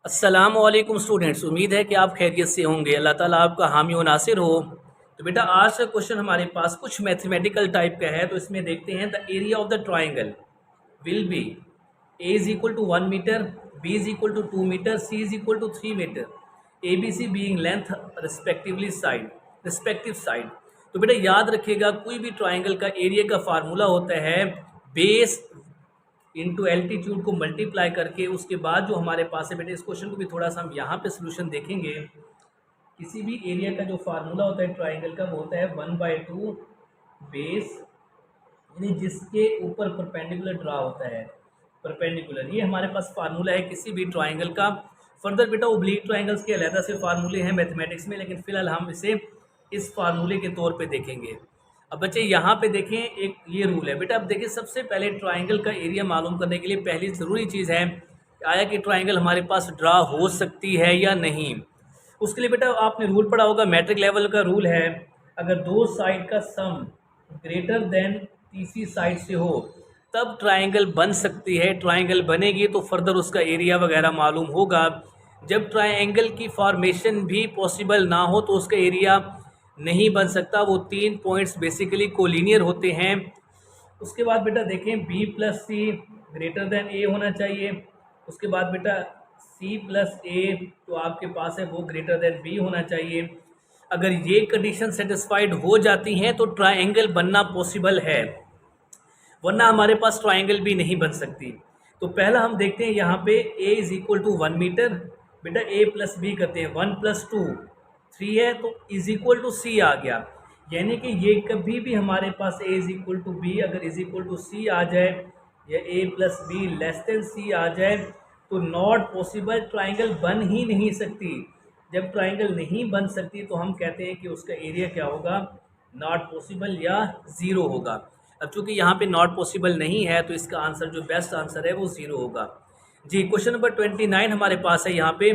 अस्सलाम वालेकुम स्टूडेंट्स, उम्मीद है कि आप खैरियत से होंगे। अल्लाह ताला आपका हामी व नासिर हो। तो बेटा आज का क्वेश्चन हमारे पास कुछ मैथमेटिकल टाइप का है, तो इसमें देखते हैं the area of the triangle will be A is equal to 1 metre, B is equal to 2 metre, C is equal to 3 metre, A B C being length respective side. तो बेटा याद रखिएगा, कोई भी ट्राइंगल का एरिया का formula होता है बेस इंटू एल्टीट्यूड को मल्टीप्लाई करके। उसके बाद जो हमारे पास है बेटे, इस क्वेश्चन को भी थोड़ा सा हम यहाँ पे सोल्यूशन देखेंगे। किसी भी एरिया का जो फार्मूला होता है ट्राइंगल का, वो होता है 1/2 बेस, यानी जिसके ऊपर परपेंडिकुलर ड्रा होता है। परपेंडिकुलर ये हमारे पास फार्मूला है किसी भी ट्राइंगल का। फर्दर बेटा ओब्लिक ट्राइंगल्स के अलग से फार्मूले हैं मैथमेटिक्स में, लेकिन फिलहाल हम इसे इस फार्मूले के तौर पे देखेंगे। अब बच्चे यहाँ पे देखें, एक ये रूल है बेटा। अब देखिए, सबसे पहले ट्राइंगल का एरिया मालूम करने के लिए पहली ज़रूरी चीज़ है आया कि ट्राइंगल हमारे पास ड्रा हो सकती है या नहीं। उसके लिए बेटा आपने रूल पढ़ा होगा, मैट्रिक लेवल का रूल है, अगर दो साइड का सम ग्रेटर देन तीसरी साइड से हो तब ट्राइंगल बन सकती है। ट्राइंगल बनेगी तो फर्दर उसका एरिया वगैरह मालूम होगा। जब ट्राइंगल की फॉर्मेशन भी पॉसिबल ना हो तो उसका एरिया नहीं बन सकता। वो 3 पॉइंट्स बेसिकली कोलिनियर होते हैं। उसके बाद बेटा देखें, बी प्लस सी ग्रेटर देन ए होना चाहिए। उसके बाद बेटा सी प्लस ए तो आपके पास है वो ग्रेटर देन बी होना चाहिए। अगर ये कंडीशन सेटिस्फाइड हो जाती हैं तो ट्राइंगल बनना पॉसिबल है, वरना हमारे पास ट्राइंगल भी नहीं बन सकती। तो पहला हम देखते हैं यहाँ पे a is equal to 1 metre. बेटा a प्लस बी करते हैं, 1 + 2 3 है, तो इज इक्वल टू सी आ गया। यानी कि ये कभी भी हमारे पास a is equal to B अगर इज इक्वल टू सी आ जाए या a plus B less than C आ जाए तो नॉट पॉसिबल, ट्राइंगल बन ही नहीं सकती। जब ट्राइंगल नहीं बन सकती तो हम कहते हैं कि उसका एरिया क्या होगा, नॉट पॉसिबल या ज़ीरो होगा। अब चूंकि यहाँ पे नॉट पॉसिबल नहीं है तो इसका आंसर जो बेस्ट आंसर है वो 0 होगा। जी, क्वेश्चन नंबर 29 हमारे पास है यहाँ पे,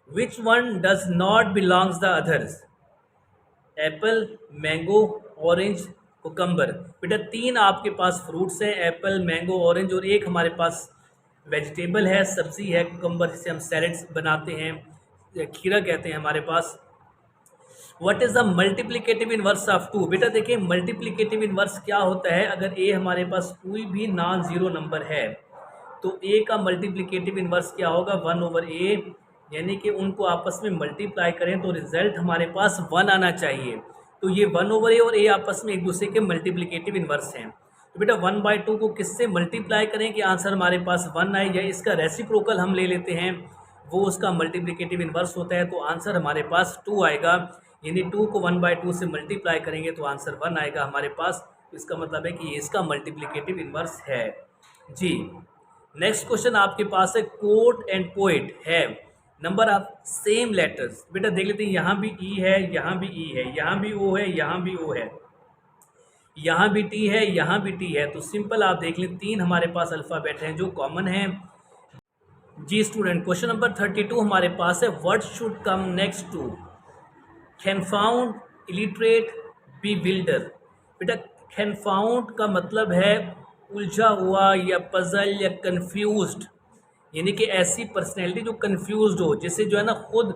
which one does not belongs the others, Apple, mango, orange, cucumber. बेटा 3 आपके पास फ्रूट्स हैं, एप्पल, मैंगो, ऑरेंज, और एक हमारे पास वेजिटेबल है, सब्जी है, कुकम्बर, जिसे हम सैलड्स बनाते हैं, खीरा कहते हैं हमारे पास। What is the multiplicative inverse of 2। बेटा देखिए, मल्टीप्लिकेटिव इनवर्स क्या होता है, अगर ए हमारे पास कोई भी नॉन ज़ीरो नंबर है तो ए का मल्टीप्लिकेटिव इनवर्स क्या होगा, 1/a। यानी कि उनको आपस में मल्टीप्लाई करें तो रिजल्ट हमारे पास 1 आना चाहिए। तो ये 1/a और a आपस में एक दूसरे के मल्टीप्लिकेटिव इनवर्स हैं। तो बेटा 1/2 को किससे मल्टीप्लाई करें कि आंसर हमारे पास 1 आए, या इसका रेसिप्रोकल हम ले लेते हैं, वो उसका मल्टीप्लिकेटिव इनवर्स होता है, तो आंसर हमारे पास 2 आएगा। यानी 2 को 1/2 से मल्टीप्लाई करेंगे तो आंसर 1 आएगा हमारे पास। इसका मतलब है कि ये इसका मल्टीप्लिकेटिव इनवर्स है। जी, नेक्स्ट क्वेश्चन आपके पास है, कोट एंड पोइट है नंबर ऑफ सेम लेटर्स। बेटा देख लेते हैं, यहाँ भी ई है, यहाँ भी ई है, यहाँ भी ओ है, यहाँ भी ओ है, यहाँ भी टी है, यहाँ भी टी है। तो सिंपल आप देख लें, 3 हमारे पास अल्फ़ाबेट हैं जो कॉमन है। जी स्टूडेंट, क्वेश्चन नंबर 32 हमारे पास है, what should come next to confound, illiterate, bewilder. बेटा कैनफाउंड का मतलब है उलझा हुआ या पजल या कंफ्यूज्ड, यानी कि ऐसी पर्सनैलिटी जो कंफ्यूज्ड हो, जिसे जो है ना खुद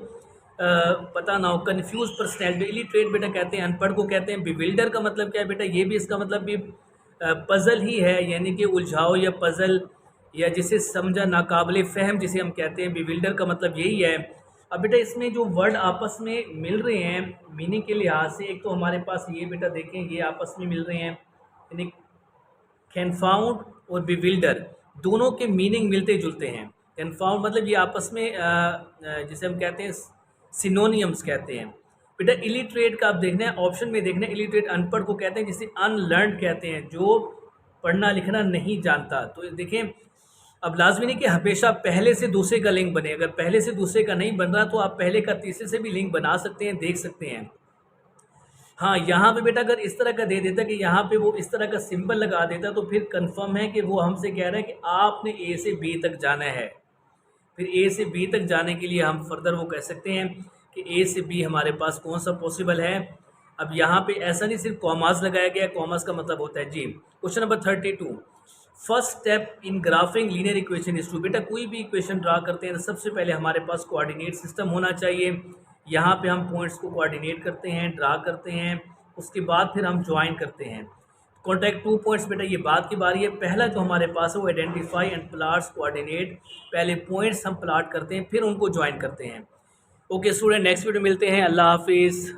पता ना हो, कंफ्यूज पर्सनैलिटी। इलिटरेट बेटा कहते हैं अनपढ़ को कहते हैं। बिविल्डर का मतलब क्या है बेटा, ये भी इसका मतलब भी पजल ही है, यानी कि उलझाओ या पजल, या जिसे समझा नाकाबिले फ़हम जिसे हम कहते हैं, बिविल्डर का मतलब यही है। अब बेटा इसमें जो वर्ड आपस में मिल रहे हैं मीनिंग के लिहाज से, एक तो हमारे पास ये बेटा देखें, ये आपस में मिल रहे हैं, यानी कन्फाउंड और बिविल्डर दोनों के मीनिंग मिलते जुलते हैं। कन्फाउंड मतलब ये आपस में जिसे हम कहते हैं सिनोनियम्स कहते हैं। बेटा इलिटरेट का आप देखना है, ऑप्शन में देखना है, इलिटरेट अनपढ़ को कहते हैं, जिसे अनलर्नड कहते हैं, जो पढ़ना लिखना नहीं जानता। तो देखें, अब लाजमी नहीं कि हमेशा पहले से दूसरे का लिंक बने। अगर पहले से दूसरे का नहीं बन रहा तो आप पहले का तीसरे से भी लिंक बना सकते हैं, देख सकते हैं। हाँ, यहाँ पे बेटा अगर इस तरह का दे देता कि यहाँ पे वो इस तरह का सिंबल लगा देता तो फिर कंफर्म है कि वो हमसे कह रहा है कि आपने ए से बी तक जाना है। फिर ए से बी तक जाने के लिए हम फर्दर वो कह सकते हैं कि ए से बी हमारे पास कौन सा पॉसिबल है। अब यहाँ पे ऐसा नहीं सिर्फ कॉमास लगाया गया, कॉमास का मतलब होता है। जी, question number 32, first step in graphing linear equation is to, बेटा कोई भी इक्वेशन ड्रा करते हैं तो सबसे पहले हमारे पास कोऑर्डिनेट सिस्टम होना चाहिए। यहाँ पे हम पॉइंट्स को कोऑर्डिनेट करते हैं, ड्रा करते हैं, उसके बाद फिर हम ज्वाइन करते हैं। कॉन्टैक्ट 2 पॉइंट्स, बेटा ये बात की बारी है। पहला जो हमारे पास है वो आइडेंटिफाई एंड प्लाट्स कोऑर्डिनेट, पहले पॉइंट्स हम प्लाट करते हैं फिर उनको ज्वाइन करते हैं। ओके स्टूडेंट, नेक्स्ट वीडियो मिलते हैं। अल्लाह हाफिज़।